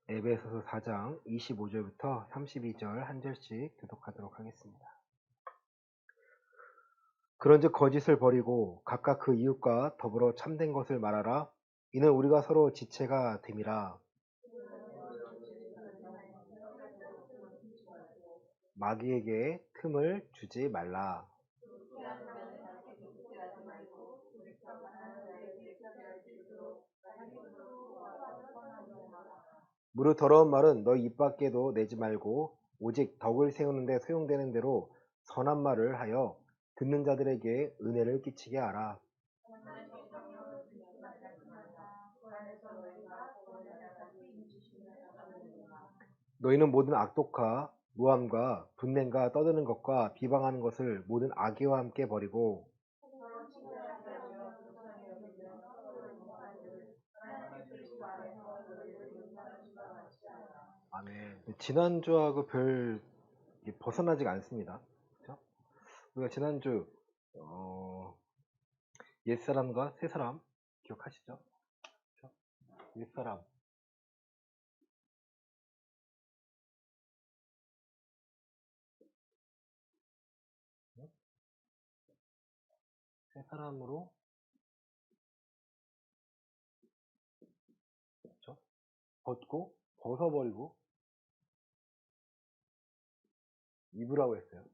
에베소서 4장 25절부터 32절 한 절씩 교독하도록 하겠습니다. 그런즉 거짓을 버리고 각각 그 이웃과 더불어 참된 것을 말하라. 이는 우리가 서로 지체가 됨이라. 마귀에게 틈을 주지 말라. 무릇 더러운 말은 너 입 밖에도 내지 말고 오직 덕을 세우는데 소용되는 대로 선한 말을 하여 듣는 자들에게 은혜를 끼치게 하라. 너희는 모든 악독과 무함과 분냄과 떠드는 것과 비방하는 것을 모든 악의와 함께 버리고 아멘. 지난주하고 별 벗어나지가 않습니다. 그렇죠? 우리가 지난주 옛사람과 새사람 기억하시죠? 그렇죠? 옛사람 새사람으로 그렇죠? 벗고 벗어버리고 입으라고 했어요.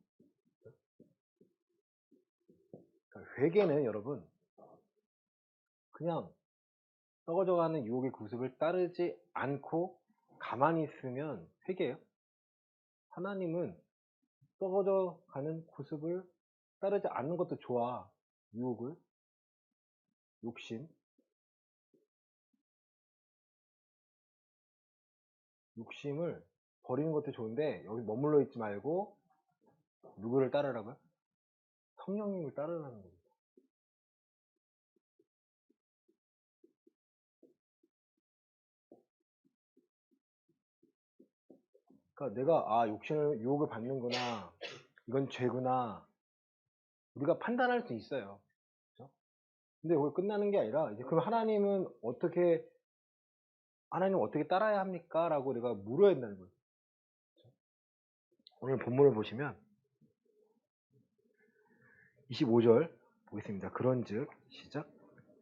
그러니까 회개는 여러분 그냥 썩어져가는 유혹의 구습을 따르지 않고 가만히 있으면 회개예요. 하나님은 썩어져가는 구습을 따르지 않는 것도 좋아. 유혹을, 욕심을 버리는 것도 좋은데 여기 머물러 있지 말고 누구를 따르라고요? 성령님을 따르라는 겁니다. 그러니까 내가 욕심을 유혹을 받는구나, 이건 죄구나 우리가 판단할 수 있어요. 그렇죠? 근데 여기 끝나는 게 아니라 이제 그럼 하나님 어떻게 따라야 합니까? 라고 내가 물어야 된다는 거예요. 그렇죠? 오늘 본문을 보시면 25절 보겠습니다. 그런즉 시작.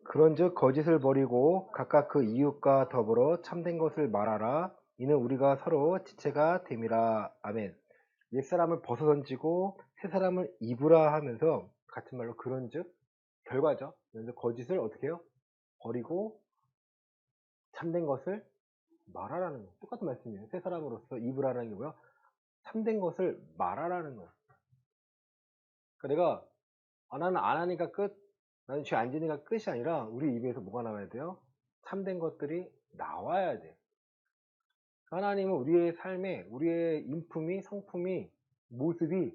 그런즉 거짓을 버리고 각각 그 이웃과 더불어 참된 것을 말하라. 이는 우리가 서로 지체가 됨이라. 아멘. 옛사람을 벗어던지고 새사람을 입으라 하면서 같은 말로 그런즉 결과죠. 그래서 거짓을 어떻게 해요? 버리고 참된 것을 말하라는 거예요. 똑같은 말씀이에요. 새사람으로서 입으라는 게 뭐야? 참된 것을 말하라는 거예요. 그러니까 내가 나는 안 하니까 끝, 나는 죄 안 지니까 끝이 아니라 우리 입에서 뭐가 나와야 돼요? 참된 것들이 나와야 돼요. 하나님은 우리의 삶에 우리의 인품이, 성품이, 모습이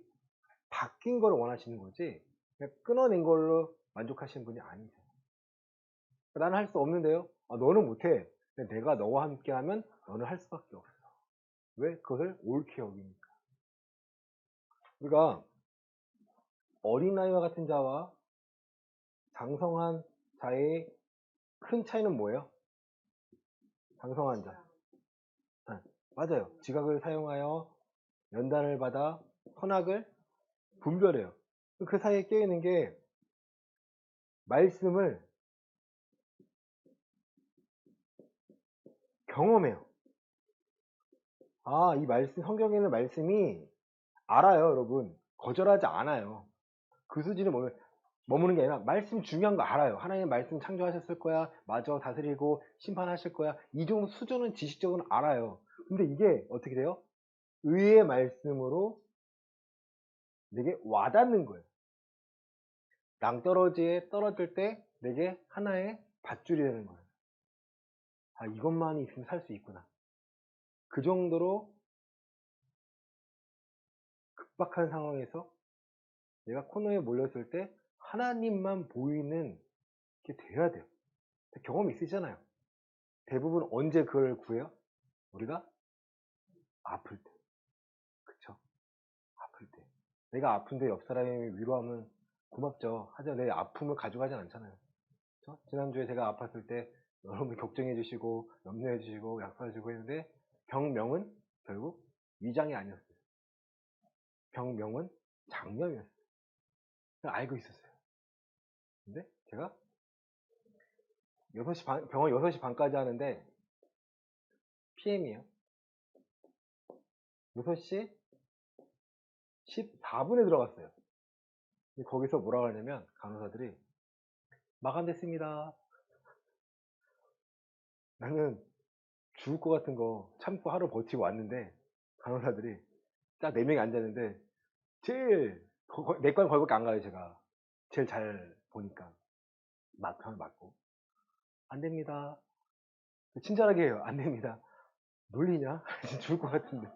바뀐 걸 원하시는 거지 그냥 끊어낸 걸로 만족하시는 분이 아니죠. 나는 할 수 없는데요? 너는 못해. 내가 너와 함께 하면 너는 할 수밖에 없어. 왜? 그것을 옳게 여기니까. 우리가 어린아이와 같은 자와 장성한 자의 큰 차이는 뭐예요? 장성한 자. 네, 맞아요. 지각을 사용하여 연단을 받아 선악을 분별해요. 그 사이에 껴있는 게 말씀을 경험해요. 이 말씀, 성경에 있는 말씀이 알아요, 여러분. 거절하지 않아요. 그 수준에 머무는 게 아니라 말씀 중요한 거 알아요. 하나님 말씀 창조하셨을 거야. 맞아. 다스리고 심판하실 거야. 이 정도 수준은 지식적으로 알아요. 근데 이게 어떻게 돼요? 의의 말씀으로 내게 와닿는 거예요. 낭떠러지에 떨어질 때 내게 하나의 밧줄이 되는 거예요. 이것만이 있으면 살 수 있구나. 그 정도로 급박한 상황에서 내가 코너에 몰렸을 때 하나님만 보이는 게 돼야 돼요. 경험이 있으시잖아요. 대부분 언제 그걸 구해요? 우리가 아플 때. 그쵸? 아플 때. 내가 아픈데 옆 사람이 위로하면 고맙죠. 하지만 내 아픔을 가져가진 않잖아요. 그쵸? 지난주에 제가 아팠을 때 여러분이 걱정해 주시고 염려해 주시고 약속해 주시고 했는데 병명은 결국 위장이 아니었어요. 병명은 장염이었어요. 알고 있었어요. 근데 제가 6시 반, 병원 6시 반까지 하는데 PM이에요. 6시 14분에 들어갔어요. 거기서 뭐라고 하냐면 간호사들이 마감됐습니다. 나는 죽을 것 같은 거 참고 하루 버티고 왔는데 간호사들이 딱 4명이 앉았는데 제일 내과는 거기밖에 안 가요. 제가 제일 잘 보니까 맞고 안 됩니다. 친절하게 해요. 안 됩니다. 놀리냐? 죽을 것 같은데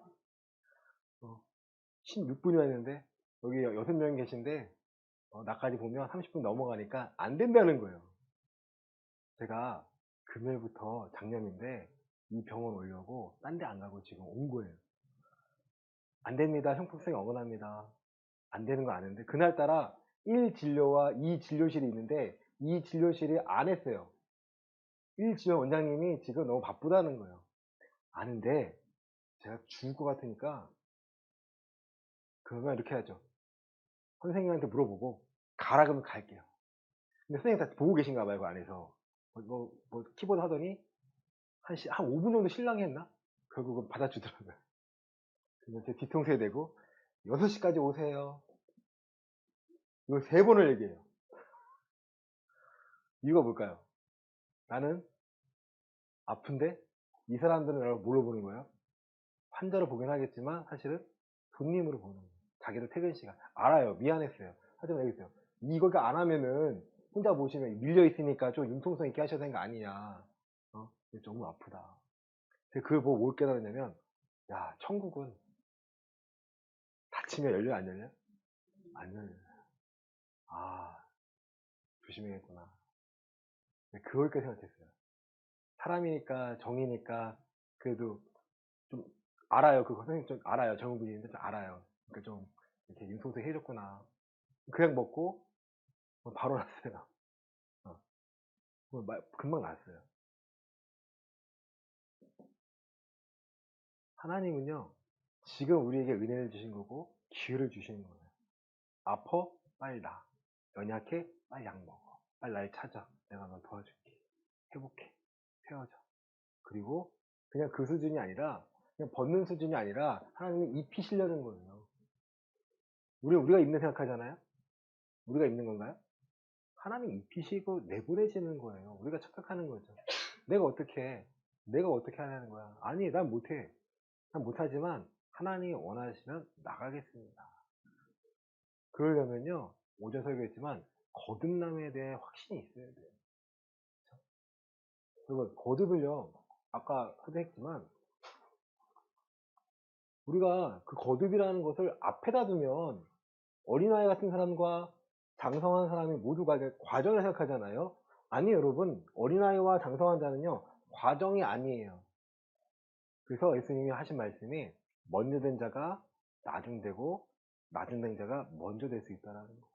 16분이 왔는데 여기 6명이 계신데 나까지 보면 30분 넘어가니까 안 된다는 거예요. 제가 금요일부터 장염인데 이 병원 오려고 딴 데 안 가고 지금 온 거예요. 안 됩니다. 형평성이 어긋납니다. 안 되는 거 아는데 그날따라 1진료와 2진료실이 있는데 2진료실이 안 했어요. 1진료 원장님이 지금 너무 바쁘다는 거예요. 아는데 제가 죽을 것 같으니까 그러면 이렇게 하죠. 선생님한테 물어보고 가라 그러면 갈게요. 근데 선생님 다 보고 계신가 봐요. 그 안에서 뭐 키보드 하더니 한 5분 정도 실랑이 했나? 결국은 받아주더라고요. 그래서 제 뒤통수에 대고 6시까지 오세요. 이걸 3번을 얘기해요. 이유가 뭘까요? 나는 아픈데 이 사람들은 나를 뭘로 보는 거예요? 환자로 보긴 하겠지만 사실은 손님으로 보는 거예요. 자기들 퇴근 시간. 알아요. 미안했어요. 하지만 알겠어요. 이거가 안 하면은 혼자 보시면 밀려 있으니까 좀 융통성 있게 하셔야 되는 거 아니냐. 너무 아프다. 그걸 보고 뭘 깨달았냐면 야, 천국은 닫히면 열려 안 열려? 안 열려. 아, 조심해야겠구나. 그걸까 생각했어요. 사람이니까 정이니까 그래도 좀 알아요. 그거 선생님 좀 알아요. 정부인인데 좀 알아요. 그러니까 좀 이렇게 융통성 해줬구나. 그냥 먹고 바로 났어요. 금방 났어요. 하나님은요, 지금 우리에게 은혜를 주신 거고 기회를 주시는 거예요. 아파? 빨리 나. 연약해? 빨리 약 먹어. 빨리 날 찾아. 내가 너 도와줄게. 회복해. 헤어져. 그리고 그냥 그 수준이 아니라 그냥 벗는 수준이 아니라 하나님이 입히시려는 거예요. 우리가 입는 생각하잖아요. 우리가 입는 건가요? 하나님 입히시고 내보내시는 거예요. 우리가 착각하는 거죠. 내가 어떻게 해? 내가 어떻게 하냐는 거야. 아니, 난 못해. 난 못하지만 하나님이 원하시면 나가겠습니다. 그러려면요, 오전 설교했지만 거듭남에 대해 확신이 있어야 돼요. 그리고 거듭을요, 아까 소개했지만 우리가 그 거듭이라는 것을 앞에다 두면 어린아이 같은 사람과 장성한 사람이 모두가 과정을 생각하잖아요. 아니 여러분, 어린아이와 장성한 자는요 과정이 아니에요. 그래서 예수님이 하신 말씀이 먼저 된 자가 나중되고 나중된 자가 먼저 될 수 있다는 거.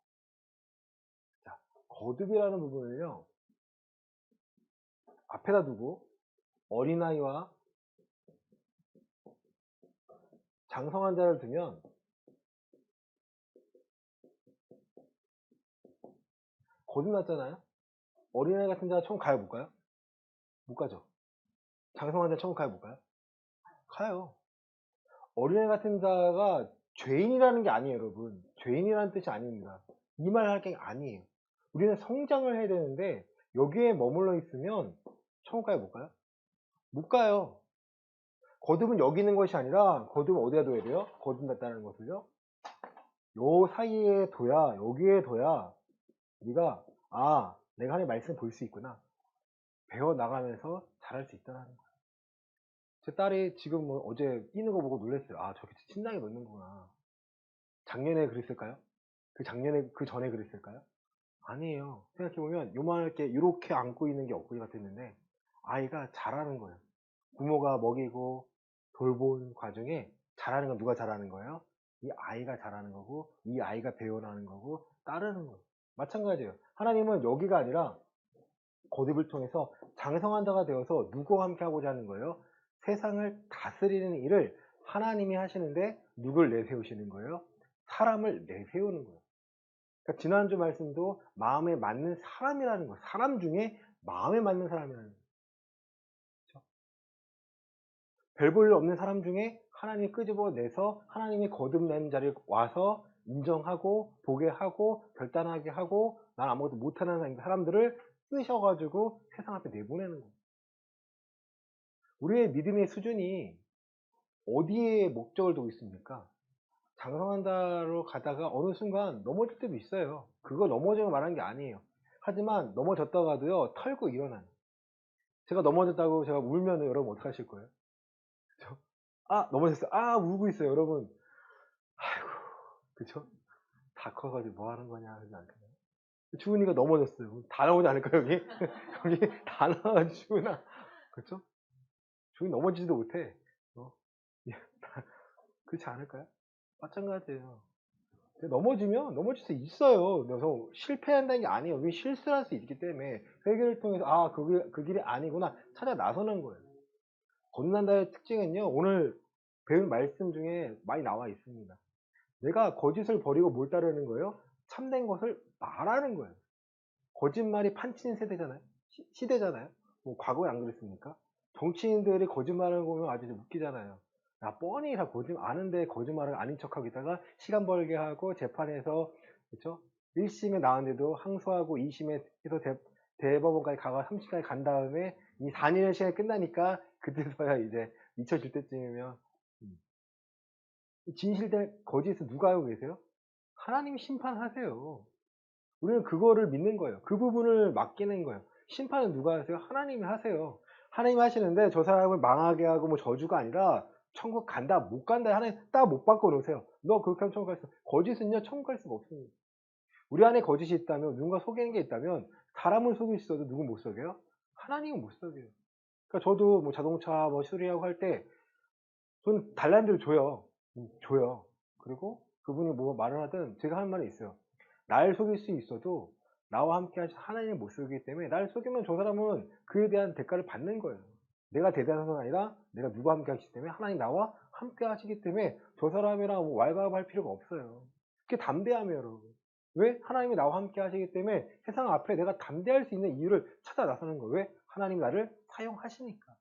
자, 거듭이라는 부분을요 앞에다 두고 어린아이와 장성한 자를 두면 거듭났잖아요. 어린아이 같은 자가 천국 가요 못 가요? 못 가죠. 장성한 자 천국 가요 못 가요? 가요. 어린아이 같은 자가 죄인이라는 게 아니에요, 여러분. 죄인이라는 뜻이 아닙니다. 이 말 할 게 아니에요. 우리는 성장을 해야 되는데 여기에 머물러 있으면 천국 가요, 못 가요? 못 가요. 거듭은 여기 있는 것이 아니라 거듭은 어디다 둬야 돼요? 거듭났다는 것을요. 요 사이에 둬야, 여기에 둬야 우리가 내가 하나님의 말씀을 볼 수 있구나. 배워나가면서 잘할 수 있다는 거예요. 제 딸이 지금 어제 뛰는 거 보고 놀랐어요. 저렇게 신나게 넣는구나. 작년에 그랬을까요? 그 전에 그랬을까요? 아니에요. 생각해보면 요만하게 이렇게 안고 있는 게 엊그제 같았는데 아이가 잘하는 거예요. 부모가 먹이고 돌본 과정에 잘하는 건 누가 잘하는 거예요? 이 아이가 잘하는 거고 이 아이가 배워나는 거고 따르는 거예요. 마찬가지예요. 하나님은 여기가 아니라 거듭을 통해서 장성한 자가 되어서 누구와 함께 하고자 하는 거예요? 세상을 다스리는 일을 하나님이 하시는데 누굴 내세우시는 거예요? 사람을 내세우는 거예요. 그러니까 지난주 말씀도 마음에 맞는 사람이라는 거예요. 사람 중에 마음에 맞는 사람이라는 거예요. 그렇죠? 별 볼 일 없는 사람 중에 하나님이 끄집어내서 하나님이 거듭난 자리에 와서 인정하고 보게 하고 결단하게 하고 난 아무것도 못하는 사람들을 쓰셔가지고 세상 앞에 내보내는 거예요. 우리의 믿음의 수준이 어디에 목적을 두고 있습니까? 장성한다로 가다가 어느 순간 넘어질 때도 있어요. 그거 넘어지고 말하는 게 아니에요. 하지만 넘어졌다가도요, 털고 일어나요. 제가 넘어졌다고 제가 울면 여러분 어떡하실 거예요? 그쵸? 아, 넘어졌어요. 아, 울고 있어요. 여러분. 아이고, 그쵸? 다 커가지고 뭐 하는 거냐 하지 않겠나요? 주은이가 넘어졌어요. 다 나오지 않을까요, 여기? 여기 다 나와가지고 주은아. 그쵸? 주은이 넘어지지도 못해. 예, 그렇지 않을까요? 마찬가지예요. 넘어지면 넘어질 수 있어요. 그래서 실패한다는 게 아니에요. 우리 실수를 할 수 있기 때문에 회개를 통해서 아, 그 길이 아니구나 찾아 나서는 거예요. 거듭난다의 특징은요. 오늘 배운 말씀 중에 많이 나와 있습니다. 내가 거짓을 버리고 뭘 따르는 거예요? 참된 것을 말하는 거예요. 거짓말이 판치는 세대잖아요. 시대잖아요. 뭐 과거에 안 그랬습니까? 정치인들이 거짓말하는 거 보면 아주 웃기잖아요. 야, 뻔히 다 거짓말 아는데 거짓말을 아닌 척하고 있다가 시간 벌게 하고 재판에서 그렇죠? 1심에 나왔는데도 항소하고 2심에 해서 대법원까지 가고 3심까지 간 다음에 이 4년의 시간이 끝나니까 그때서야 이제 잊혀질 때쯤이면 진실된 거짓을 누가 알고 계세요? 하나님이 심판하세요. 우리는 그거를 믿는 거예요. 그 부분을 맡기는 거예요. 심판은 누가 하세요? 하나님이 하세요. 하나님이 하시는데 저 사람을 망하게 하고 뭐 저주가 아니라 천국 간다 못 간다 하나님 딱 못 바꿔 놓으세요. 너 그렇게 하면 천국 갈 수 없어. 거짓은요 천국 갈 수가 없습니다. 우리 안에 거짓이 있다면 누군가 속이는 게 있다면 사람을 속일 수 있어도 누구 못 속여요? 하나님은 못 속여요. 그러니까 저도 뭐 자동차 뭐 수리하고 할 때 저는 달라는 대로 줘요. 줘요. 그리고 그분이 뭐 말을 하든 제가 하는 말이 있어요. 날 속일 수 있어도 나와 함께 하신 하나님을 못 속이기 때문에 날 속이면 저 사람은 그에 대한 대가를 받는 거예요. 내가 대단한 건 아니라 내가 누구와 함께 하시기 때문에 하나님 나와 함께 하시기 때문에 저 사람이랑 뭐 왈가왈부할 필요가 없어요. 그게 담대함이에요, 여러분. 왜? 하나님이 나와 함께 하시기 때문에 세상 앞에 내가 담대할 수 있는 이유를 찾아 나서는 거예요. 왜? 하나님이 나를 사용하시니까.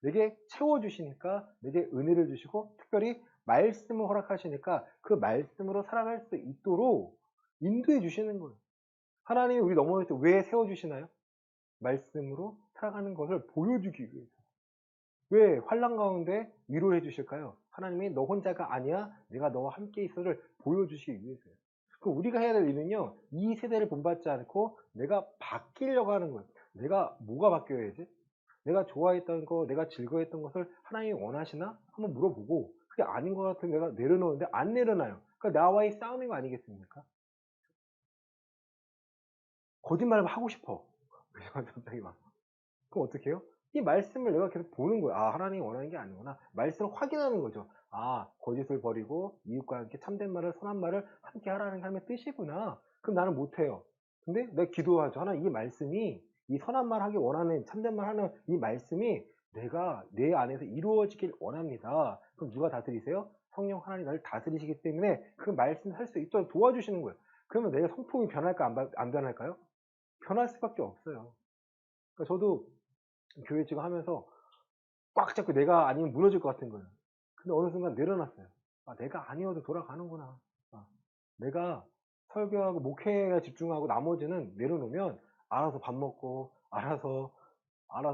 내게 채워주시니까 내게 은혜를 주시고 특별히 말씀을 허락하시니까 그 말씀으로 살아갈 수 있도록 인도해 주시는 거예요. 하나님이 우리 넘어질 때 왜 세워주시나요? 말씀으로 살아가는 것을 보여주기 위해서. 왜 환난 가운데 위로해 주실까요? 하나님이 너 혼자가 아니야. 내가 너와 함께 있어를 보여주시기 위해서요. 그럼 우리가 해야 될 일은요. 이 세대를 본받지 않고 내가 바뀌려고 하는 거예요. 내가 뭐가 바뀌어야지? 내가 좋아했던 거, 내가 즐거워했던 것을 하나님이 원하시나? 한번 물어보고 그게 아닌 것 같으면 내가 내려놓는데 안 내려놔요. 그러니까 나와의 싸움인 거 아니겠습니까? 거짓말을 하고 싶어. 갑자기 막. 그럼 어떻게 해요? 이 말씀을 내가 계속 보는 거야. 아, 하나님이 원하는 게 아니구나. 말씀을 확인하는 거죠. 아, 거짓을 버리고 이웃과 함께 참된 말을, 선한 말을 함께 하라는 게 하나님의 뜻이구나. 그럼 나는 못해요. 근데 내가 기도하죠. 하나님, 이 말씀이, 이 선한 말 하기 원하는, 참된 말 하는 이 말씀이 내가 내 안에서 이루어지길 원합니다. 그럼 누가 다스리세요? 성령 하나님 나를 다스리시기 때문에 그 말씀을 할 수 있도록 도와주시는 거예요. 그러면 내가 성품이 변할까, 안 변할까요? 변할 수밖에 없어요. 그러니까 저도 교회 지금 하면서 꽉 잡고 내가 아니면 무너질 것 같은 거예요. 근데 어느 순간 내려놨어요. 아, 내가 아니어도 돌아가는구나. 아, 내가 설교하고 목회에 집중하고 나머지는 내려놓으면 알아서 밥 먹고, 알아서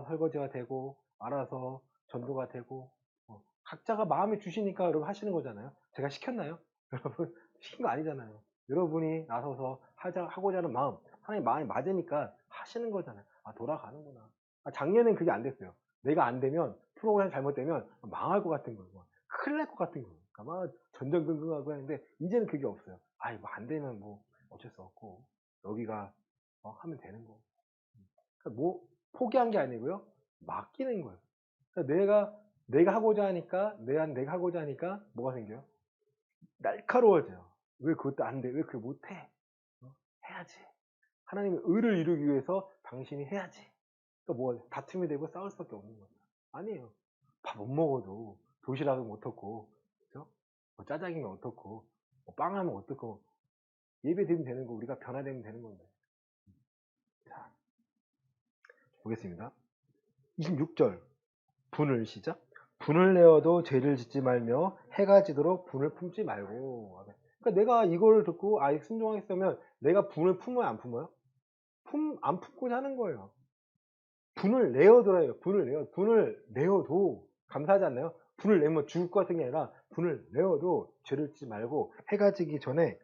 설거지가 되고, 알아서 전도가 되고, 각자가 마음에 주시니까 여러분 하시는 거잖아요. 제가 시켰나요? 여러분, 시킨 거 아니잖아요. 여러분이 나서서 하고자 하는 마음, 하나님 마음이 맞으니까 하시는 거잖아요. 아, 돌아가는구나. 아, 작년엔 그게 안 됐어요. 내가 안 되면, 프로그램 잘못되면 망할 것 같은 거예요. 큰일 날 것 같은 거예요. 아마 전전긍긍하고 했는데, 이제는 그게 없어요. 아, 이거 안 되면 뭐, 어쩔 수 없고, 여기가, 하면 되는 거. 그러니까 뭐, 포기한 게 아니고요. 맡기는 거예요. 그러니까 내가 하고자 하니까, 내가 하고자 하니까, 뭐가 생겨요? 날카로워져요. 왜 그것도 안 돼? 왜 그걸 못해? 해야지. 하나님의 의를 이루기 위해서 당신이 해야지. 또 뭐 다툼이 되고 싸울 수밖에 없는 거죠. 아니에요. 밥 못 먹어도 도시락은 어떻고, 그죠? 뭐 짜장이면 어떻고, 뭐 빵하면 어떻고, 예배드리면 되는 거, 우리가 변화되면 되는 건데. 자, 보겠습니다. 26절. 분을 시작. 분을 내어도 죄를 짓지 말며 해가 지도록 분을 품지 말고. 그러니까 내가 이걸 듣고 아예 순종하겠으면 내가 분을 품어요, 안 품어요? 안 품고자 하는 거예요. 분을 내어둬요. 분을 내어도 감사하지 않나요? 분을 내면 죽을 것 같은 게 아니라 분을 내어도 죄를 짓지 말고 해가 지기 전에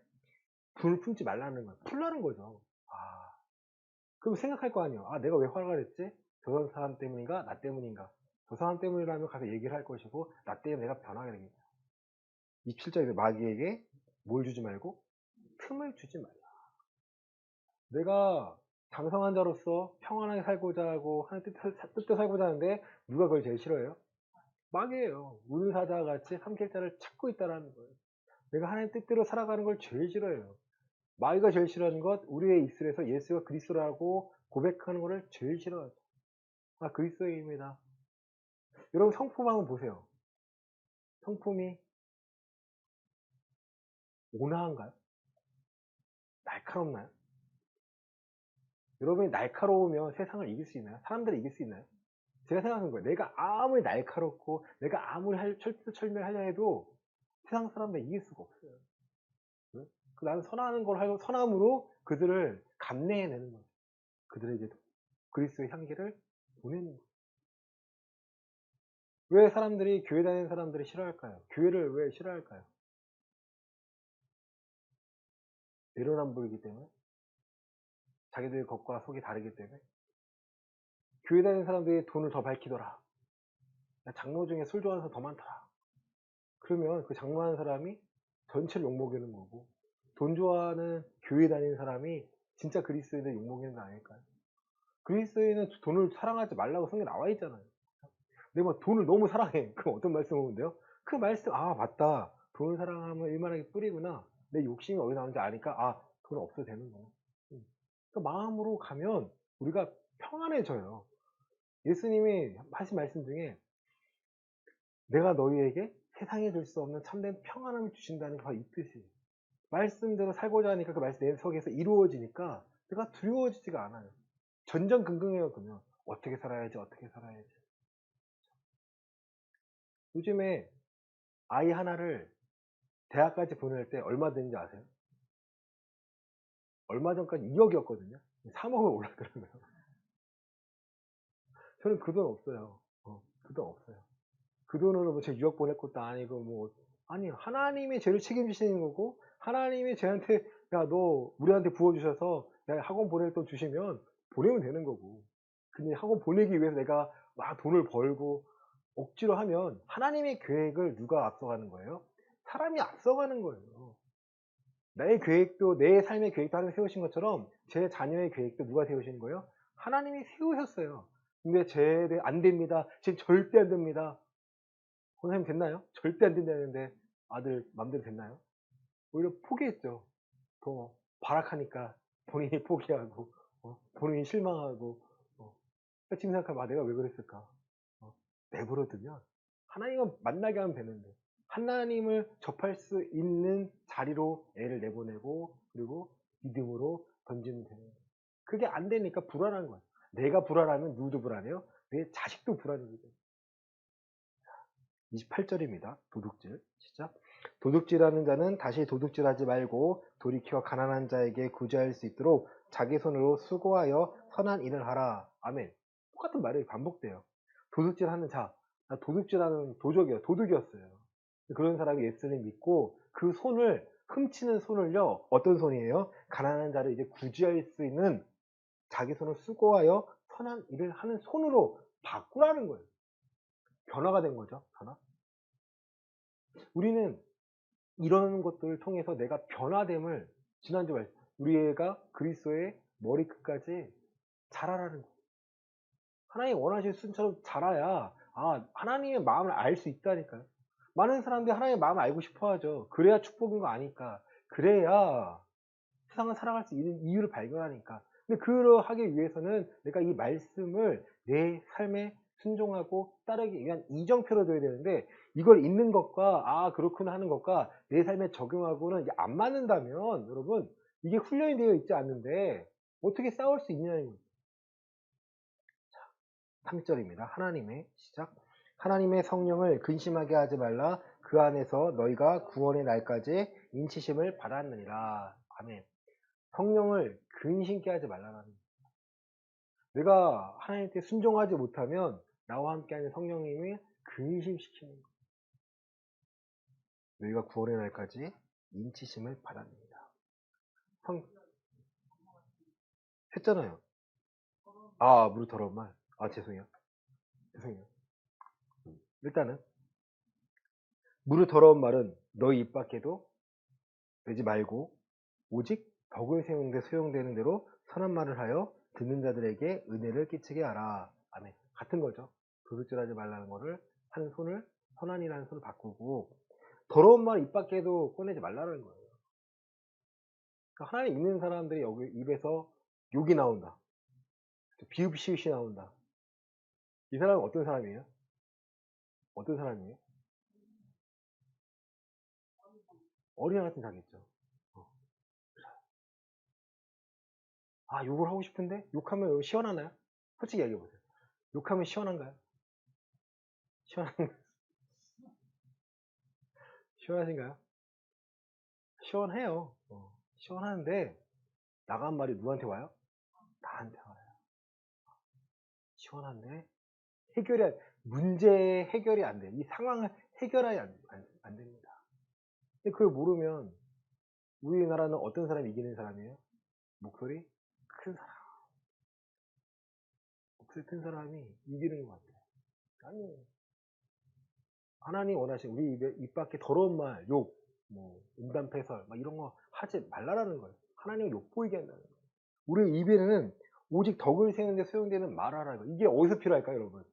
분을 품지 말라는 거예요. 풀라는 거죠. 아, 그럼 생각할 거 아니에요. 아, 내가 왜 화가 냈지? 저 사람 때문인가? 나 때문인가? 저 사람 때문이라면 가서 얘기를 할 것이고 나 때문에 내가 변하게 되겠죠. 27절에 마귀에게 뭘 주지 말고 틈을 주지 말라. 내가 장성한 자로서 평안하게 살고자 하고 하나님 뜻대로 살고자 하는데 누가 그걸 제일 싫어해요? 마귀예요. 우유사자와 같이 삼킬자를 찾고 있다는 거예요. 내가 하나님 뜻대로 살아가는 걸 제일 싫어해요. 마귀가 제일 싫어하는 것, 우리의 입술에서 예수가 그리스도라고 고백하는 것을 제일 싫어하죠. 아, 그리스도입니다. 여러분 성품 한번 보세요. 성품이 온화한가요? 날카롭나요? 여러분이 날카로우면 세상을 이길 수 있나요? 사람들을 이길 수 있나요? 제가 생각하는 거예요. 내가 아무리 날카롭고 내가 아무리 철두철미하려 해도 세상 사람들 이길 수가 없어요. 응? 나는 선하는 걸 하고 선함으로 그들을 감내해내는 거죠. 그들에게도 그리스도의 향기를 보내는 거예요. 왜 사람들이 교회 다니는 사람들이 싫어할까요? 교회를 왜 싫어할까요? 내로남불이기 때문에, 자기들의 겉과 속이 다르기 때문에. 교회 다니는 사람들이 돈을 더 밝히더라. 장로 중에 술 좋아하는 사람 더 많더라. 그러면 그 장로하는 사람이 전체를 욕먹이는 거고, 돈 좋아하는 교회 다니는 사람이 진짜 그리스도인을 욕먹이는 거 아닐까요? 그리스도인은 돈을 사랑하지 말라고 성경에 나와 있잖아요. 내가 돈을 너무 사랑해. 그럼 어떤 말씀 오는데요? 그 말씀, 아, 맞다. 돈을 사랑하면 일만하게 뿌리구나. 내 욕심이 어디 나오는지 아니까, 아, 돈 없어도 되는 거야. 그 마음으로 가면 우리가 평안해져요. 예수님이 하신 말씀 중에 내가 너희에게 세상에 줄 수 없는 참된 평안함을 주신다는 게 바로 이 뜻이에요. 말씀대로 살고자 하니까 그 말씀 내 속에서 이루어지니까 내가 두려워지지가 않아요. 전전긍긍해요. 그러면 어떻게 살아야지, 어떻게 살아야지. 요즘에 아이 하나를 대학까지 보낼 때 얼마 되는지 아세요? 얼마 전까지 2억이었거든요. 3억을 올랐더라고요. 저는 그 돈 없어요. 그 돈 없어요. 그 돈으로 뭐 제가 유학 보낼 것도 아니고 뭐, 아니, 하나님이 쟤를 책임지시는 거고 하나님이 쟤한테 야, 너 우리한테 부어주셔서 내가 학원 보낼 돈 주시면 보내면 되는 거고, 근데 학원 보내기 위해서 내가 막 돈을 벌고 억지로 하면 하나님의 계획을 누가 앞서가는 거예요? 사람이 앞서가는 거예요. 나의 계획도, 내 삶의 계획도 하나님 세우신 것처럼 제 자녀의 계획도 누가 세우신 거예요? 하나님이 세우셨어요. 근데 안 됩니다. 지금 절대 안 됩니다. 선생님 됐나요? 절대 안 된다는데 아들 맘대로 됐나요? 오히려 포기했죠. 더 발악하니까 본인이 포기하고, 본인이 실망하고, 지금 생각하면 아, 내가 왜 그랬을까? 내버려두면 하나님을 만나게 하면 되는데, 하나님을 접할 수 있는 자리로 애를 내보내고 그리고 믿음으로 던지면 되는 거예요. 그게 안 되니까 불안한 거예요. 내가 불안하면 누구도 불안해요? 내 자식도 불안해요. 28절입니다. 도둑질. 시작. 도둑질하는 자는 다시 도둑질하지 말고 돌이켜 가난한 자에게 구제할 수 있도록 자기 손으로 수고하여 선한 일을 하라. 아멘. 똑같은 말이 반복돼요. 도둑질하는 자, 도둑질하는 도둑이었어요. 그런 사람이 예수님 믿고 그 손을, 훔치는 손을요, 어떤 손이에요? 가난한 자를 이제 구제할 수 있는 자기 손을 수고하여 선한 일을 하는 손으로 바꾸라는 거예요. 변화가 된 거죠. 변화. 우리는 이런 것들을 통해서 내가 변화됨을, 지난주 말씀, 우리 애가 그리스도의 머리끝까지 자라라는 거예요. 하나님 원하시는 순처럼 자라야 하나님의 마음을 알 수 있다니까요. 많은 사람들이 하나님의 마음을 알고 싶어 하죠. 그래야 축복인 거 아니까. 그래야 세상을 살아갈 수 있는 이유를 발견하니까. 근데 그러하기 위해서는 내가 이 말씀을 내 삶에 순종하고 따르기 위한 이정표를 둬야 되는데 이걸 읽는 것과 아 그렇구나 하는 것과 내 삶에 적용하고는 이게 안 맞는다면 여러분 이게 훈련이 되어 있지 않는데 어떻게 싸울 수 있냐는 거예요. 3절입니다. 하나님의 시작. 하나님의 성령을 근심하게 하지 말라. 그 안에서 너희가 구원의 날까지 인치심을 받았느니라. 아멘. 성령을 근심케 하지 말라는 거예요. 내가 하나님께 순종하지 못하면 나와 함께하는 성령님이 근심시키는 거예요. 너희가 구원의 날까지 인치심을 받았느니라. 했잖아요. 아, 무릇 더러운 말. 아, 죄송해요. 일단은 무릇 더러운 말은 너희 입 밖에도 내지 말고 오직 덕을 세우는데 소용되는 대로 선한 말을 하여 듣는 자들에게 은혜를 끼치게 하라. 아멘. 같은 거죠. 도둑질하지 말라는 거를 하는 손을 선한이라는 손을 바꾸고 더러운 말 입 밖에도 꺼내지 말라는 거예요. 그러니까 하나님 믿는 사람들이 여기 입에서 욕이 나온다. 비읍시옷이 나온다. 이 사람은 어떤 사람이에요? 어떤 사람이에요? 어린애 같은 자겠죠. 아, 욕을 하고 싶은데? 욕하면 시원하나요? 솔직히 얘기해보세요. 욕하면 시원한가요? 시원하신가요? 시원해요. 시원하는데, 나간 말이 누구한테 와요? 나한테 와요. 시원한데, 문제 해결이 안 돼. 이 상황을 해결이 안 됩니다. 근데 그걸 모르면, 우리나라는 어떤 사람이 이기는 사람이에요? 목소리 큰 사람. 목소리 큰 사람이 이기는 것 같아요. 아니, 하나님 원하신 우리 입 밖에 더러운 말, 욕, 음담패설, 막 이런 거 하지 말라라는 거예요. 하나님을 욕보이게 한다는 거예요. 우리 입에는 오직 덕을 세우는데 소용되는 말하라는 거예요. 이게 어디서 필요할까요, 여러분?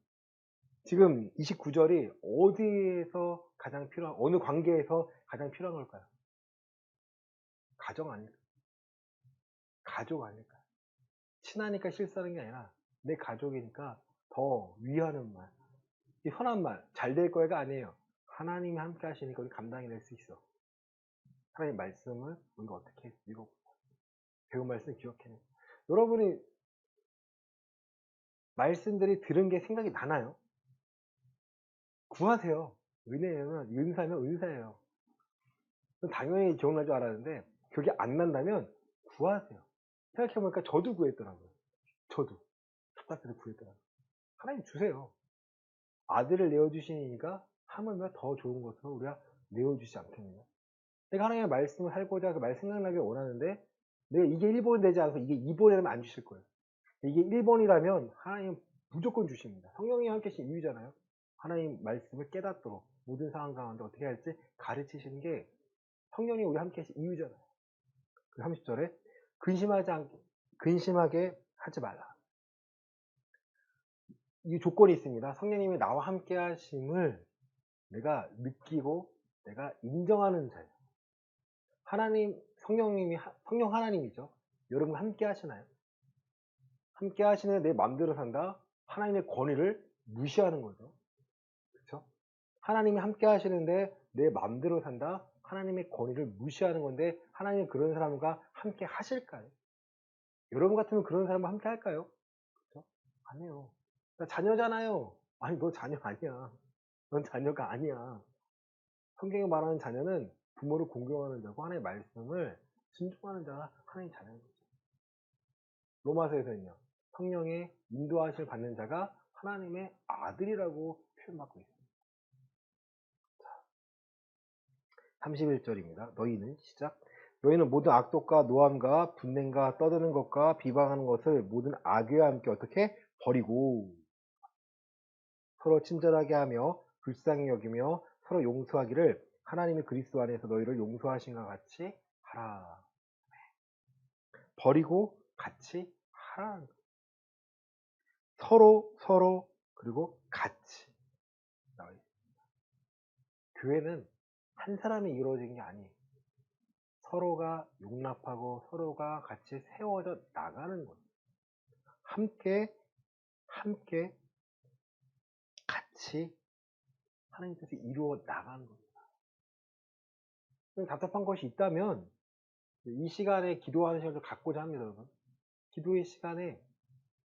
지금 29절이 어디에서 가장 어느 관계에서 가장 필요한 걸까요? 가정 아닐까요? 가족 아닐까요? 친하니까 실수하는 게 아니라 내 가족이니까 더 위하는 말, 이 선한 말, 잘 될 거야가 아니에요. 하나님이 함께 하시니까 우리 감당이 될 수 있어. 하나님 말씀을 우리가 어떻게 읽어 배운 말씀 기억해내. 여러분이 말씀들이 들은 게 생각이 나나요? 구하세요. 은혜면 은사면 은사예요. 당연히 기억날 줄 알았는데 그게 안 난다면 구하세요. 생각해보니까 저도 구했더라고요. 저도 답답해서 구했더라고요. 하나님 주세요. 아들을 내어주시니까 하물며 더 좋은 것으로 우리가 내어주시지 않겠느냐. 내가 하나님의 말씀을 살고자 그 말 생각나길 원하는데 내가 이게 1번이 되지 않아서 이게 2번이라면 안 주실 거예요. 이게 1번이라면 하나님 무조건 주십니다. 성령이 함께 하신 이유잖아요. 하나님 말씀을 깨닫도록 모든 상황 가운데 어떻게 할지 가르치시는 게 성령이 우리 함께 하신 이유잖아요. 30절에 근심하게 하지 말라. 이 조건이 있습니다. 성령님이 나와 함께 하심을 내가 느끼고 내가 인정하는 자예요. 성령 하나님이죠. 여러분 함께 하시나요? 함께 하시는 내 마음대로 산다? 하나님의 권위를 무시하는 거죠. 그렇죠? 하나님이 함께 하시는데 내 마음대로 산다? 하나님의 권위를 무시하는 건데 하나님은 그런 사람과 함께 하실까요? 여러분 같으면 그런 사람과 함께 할까요? 그렇죠? 아니에요. 나 자녀잖아요. 아니 너 자녀 아니야. 넌 자녀가 아니야. 성경에 말하는 자녀는 부모를 공경하는 자고 하나님의 말씀을 순종하는 자가 하나님의 자녀인 거죠. 로마서에서는요. 성령의 인도하심을 받는 자가 하나님의 아들이라고 표현받고 있습니다. 31절입니다. 너희는 시작. 너희는 모든 악독과 노함과 분냄과 떠드는 것과 비방하는 것을 모든 악의와 함께 어떻게 버리고 서로 친절하게 하며 불쌍히 여기며 서로 용서하기를 하나님이 그리스도 안에서 너희를 용서하신 것 같이 하라. 버리고 같이 하라. 서로 그리고 같이 나와 있습니다. 교회는 한 사람이 이루어진 게 아니에요. 서로가 용납하고 서로가 같이 세워져 나가는 거예요. 함께 같이 하나님 뜻을 이루어 나가는 겁니다. 답답한 것이 있다면 이 시간에 기도하는 시간을 갖고자 합니다, 여러분. 기도의 시간에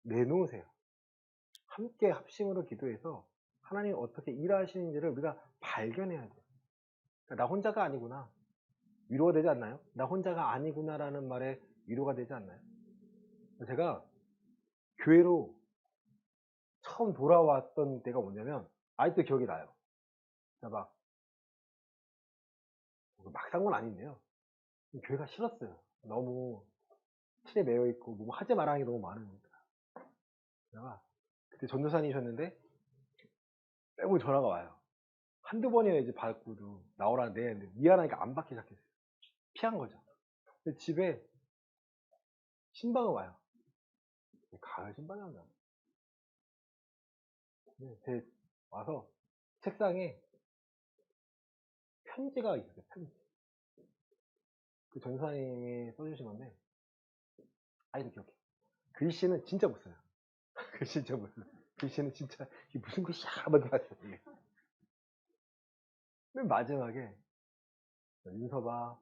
내놓으세요. 함께 합심으로 기도해서 하나님 어떻게 일하시는지를 우리가 발견해야 돼요. 그러니까 나 혼자가 아니구나. 위로가 되지 않나요? 나 혼자가 아니구나라는 말에 위로가 되지 않나요? 제가 교회로 처음 돌아왔던 때가 뭐냐면 아직도 기억이 나요. 막 산 건 아닌데요. 교회가 싫었어요. 너무 틀에 매여 있고 뭐 하지 말라는 게 너무 많으니까. 제가 그때 전도사님이셨는데 매번 전화가 와요. 한두 번이나 이제 받고도 나오라는데 미안하니까 안 받기 시작했어요. 피한 거죠. 근데 집에 신방을 와요. 가을 신방이 왔나? 네, 와서 책상에 편지가 있었어요. 편지. 그 전사님이 써주신 건데 아직도 기억해. 글씨는 진짜 못 써요. 글씨 진짜 못 써요. 글씨는 진짜 이게 무슨 글씨야? 한번 봤어요. 맨 마지막에 윤서봐,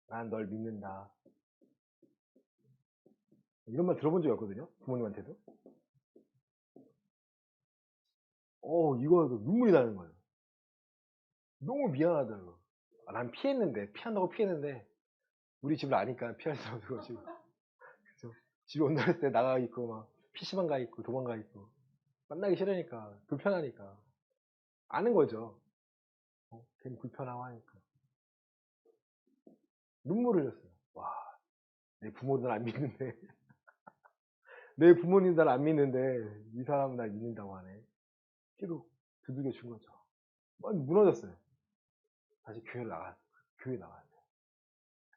난 널 믿는다. 이런 말 들어본 적이 없거든요. 부모님한테도. 이거 눈물이 나는 거예요. 너무 미안하더라고. 난 피한다고 피했는데 우리 집을 아니까 피할 수 없는 거지. 그래서 집에 온다 했을 때 나가 있고 막 PC방 가 있고 도망가 있고 만나기 싫으니까 불편하니까 아는 거죠. 괜히 불편하고 하니까 눈물을 흘렸어요. 와, 내 부모들 안 믿는데 내 부모님 날 안 믿는데 이 사람은 날 믿는다고 하네. 계속 두들겨 준 거죠. 완전 무너졌어요. 다시 교회 나갔어요.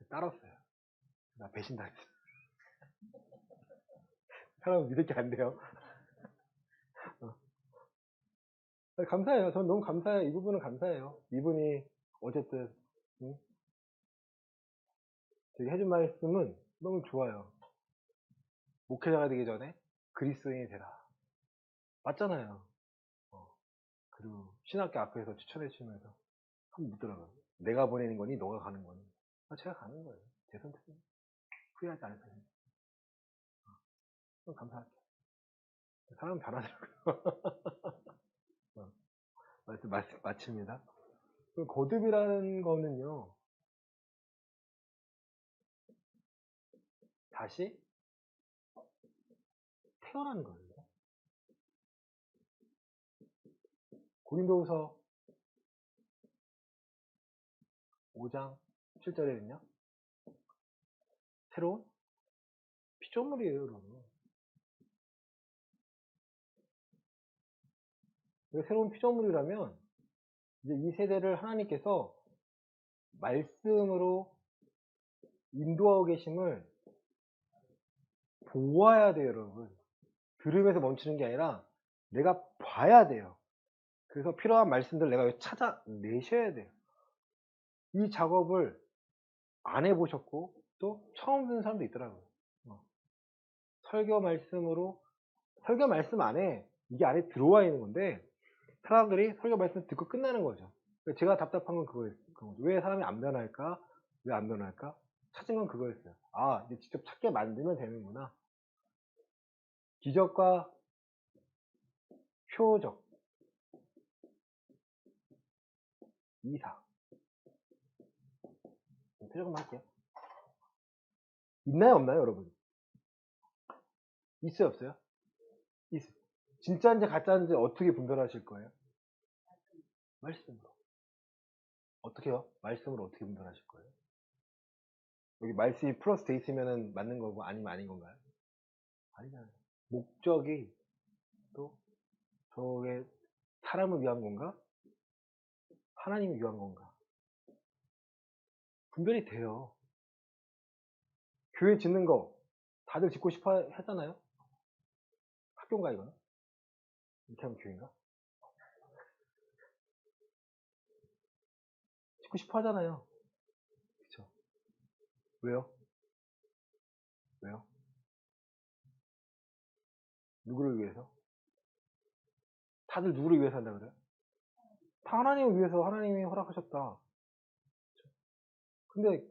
따랐어요. 나 배신당했어. 사람은 믿을 게 안 돼요. 감사해요. 전 너무 감사해요. 이 부분은 감사해요. 이분이 어쨌든 되게 해준 말씀은 너무 좋아요. 목회자가 되기 전에 그리스도인이 되라. 맞잖아요. 그리고 신학교 앞에서 추천해 주시면서 한번 묻더라고요. 내가 보내는 거니 너가 가는 거니. 제가 가는 거예요. 제 선택입니다. 후회하지 않을 거예요. 감사할게요. 사람은 변하더라고요. 말씀 마칩니다. 거듭이라는 거는요, 다시 태어나는 거예요. 고린도후서 5장 7절에는요, 새로운 피조물이에요, 여러분. 새로운 피조물이라면 이제 이 세대를 하나님께서 말씀으로 인도하고 계심을 보아야 돼요, 여러분. 들으면서 멈추는 게 아니라 내가 봐야 돼요. 그래서 필요한 말씀들 내가 찾아내셔야 돼요. 이 작업을 안 해보셨고 또 처음 듣는 사람도 있더라고요. 설교 말씀 안에 이게 안에 들어와 있는 건데 사람들이 설교 말씀 듣고 끝나는 거죠. 제가 답답한 건 그거였어요. 왜 사람이 안 변할까? 왜 안 변할까? 찾은 건 그거였어요. 이제 직접 찾게 만들면 되는구나. 기적과 표적, 이사. 표적만 할게요. 있나요, 없나요, 여러분? 있어요, 없어요? 있어요. 진짜인지 가짜인지 어떻게 분별하실 거예요? 말씀으로. 어떻게요? 말씀으로 어떻게 분별하실 거예요? 여기 말씀이 플러스 돼 있으면 맞는 거고 아니면 아닌 건가요? 아니잖아요. 목적이 또 저게 사람을 위한 건가? 하나님을 위한 건가? 분별이 돼요. 교회 짓는 거 다들 짓고 싶어 하잖아요? 학교인가 이거는? 이렇게 하면 교회인가? 짓고 싶어 하잖아요. 그쵸? 왜요? 왜요? 누구를 위해서? 다들 누구를 위해서 한다 그래요? 다 하나님을 위해서 하나님이 허락하셨다. 근데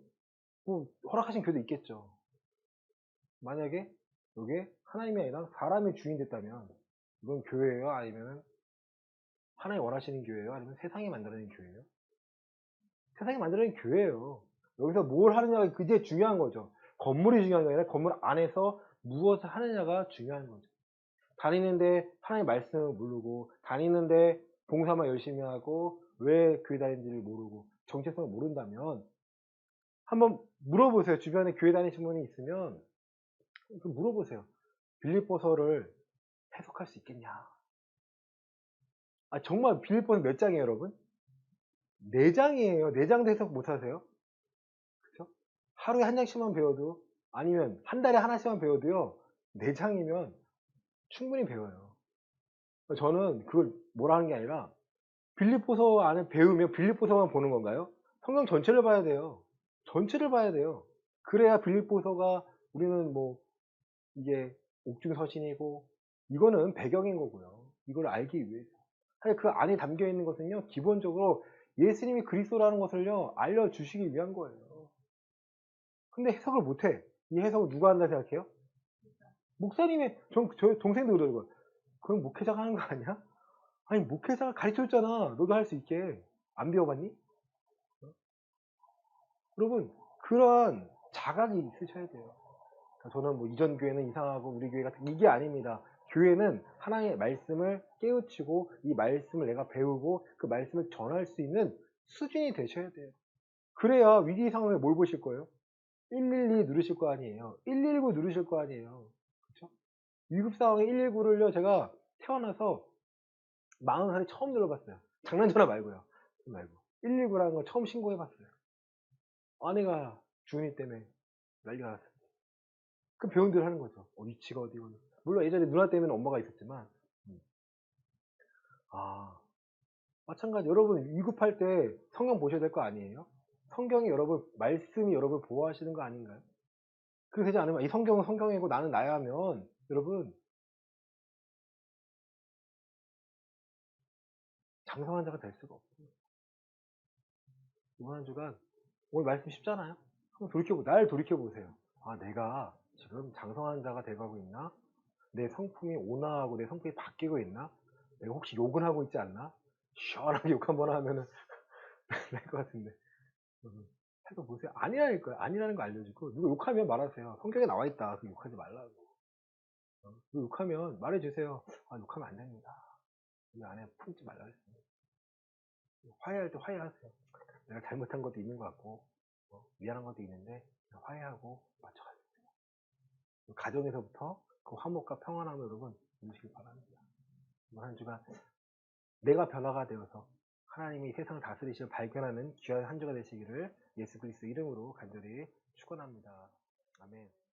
뭐 허락하신 교회도 있겠죠. 만약에 이게 하나님이 아니라 사람이 주인 됐다면 이건 교회예요? 아니면 하나님 원하시는 교회예요? 아니면 세상이 만들어낸 교회예요? 세상이 만들어낸 교회예요. 여기서 뭘 하느냐가 그게 중요한 거죠. 건물이 중요한 게 아니라 건물 안에서 무엇을 하느냐가 중요한 거죠. 다니는데 하나님 말씀을 모르고 다니는데 봉사만 열심히 하고 왜 교회 다니는지를 모르고 정체성을 모른다면 한번 물어보세요. 주변에 교회 다니시는 분이 있으면 물어보세요. 빌립보서를 해석할 수 있겠냐? 아 정말 빌립보는 몇 장이에요, 여러분? 4장이에요. 4장도 해석 못 하세요? 그쵸? 하루에 한 장씩만 배워도 아니면 한 달에 하나씩만 배워도요. 4장이면 충분히 배워요. 저는 그걸 뭐라 하는 게 아니라 빌립보서 안에 배우면 빌립보서만 보는 건가요? 성경 전체를 봐야 돼요. 전체를 봐야 돼요. 그래야 빌립보서가 우리는 뭐 이게 옥중서신이고 이거는 배경인 거고요. 이걸 알기 위해서. 사실 그 안에 담겨 있는 것은요. 기본적으로 예수님이 그리스도라는 것을요. 알려주시기 위한 거예요. 근데 해석을 못해. 이 해석을 누가 한다 생각해요? 목사님의 저 동생도 그러고 그럼 목회자가 하는 거 아니야? 아니 목회자가 가르쳐줬잖아. 너도 할 수 있게. 안 배워봤니? 여러분 그러한 자각이 있으셔야 돼요. 저는 뭐 이전 교회는 이상하고 우리 교회 같은 이게 아닙니다. 교회는 하나님의 말씀을 깨우치고 이 말씀을 내가 배우고 그 말씀을 전할 수 있는 수준이 되셔야 돼요. 그래야 위기 상황에 뭘 보실 거예요? 112 누르실 거 아니에요. 119 누르실 거 아니에요. 그렇죠? 위급 상황에 119를요. 제가 태어나서 40살에 처음 눌러봤어요. 장난전화 말고요. 말고 119라는 걸 처음 신고해봤어요. 아내가 주은이 때문에 난리가 났어요. 그 배운대로 하는 거죠. 위치가 어디고. 물론 예전에 누나 때문에 엄마가 있었지만, 마찬가지. 여러분, 위급할 때 성경 보셔야 될 거 아니에요? 성경이 여러분, 말씀이 여러분 보호하시는 거 아닌가요? 그렇게 되지 않으면 이 성경은 성경이고 나는 나야 하면, 여러분, 장성한 자가 될 수가 없어요. 이번 한 주간, 오늘 말씀 쉽잖아요? 한번 날 돌이켜보세요. 내가 지금 장성한 자가 돼가고 있나? 내 성품이 온화하고 내 성품이 바뀌고 있나? 내가 혹시 욕은 하고 있지 않나? 시원하게 욕 한번 하면은 될 것 같은데. 해서 보세요. 아니라니까요. 아니라는 거 알려주고 누가 욕하면 말하세요. 성경에 나와 있다. 그 욕하지 말라고. 누가 욕하면 말해주세요. 욕하면 안 됩니다. 이 안에 품지 말라 했습니다. 화해할 때 화해하세요. 내가 잘못한 것도 있는 것 같고 미안한 것도 있는데 화해하고 맞춰가세요. 가정에서부터 그 화목과 평안함을 여러분 누리시길 바랍니다. 이번 한 주간 내가 변화가 되어서 하나님이 세상을 다스리시를 발견하는 귀한 한 주가 되시기를 예수 그리스도 이름으로 간절히 축원합니다. 아멘.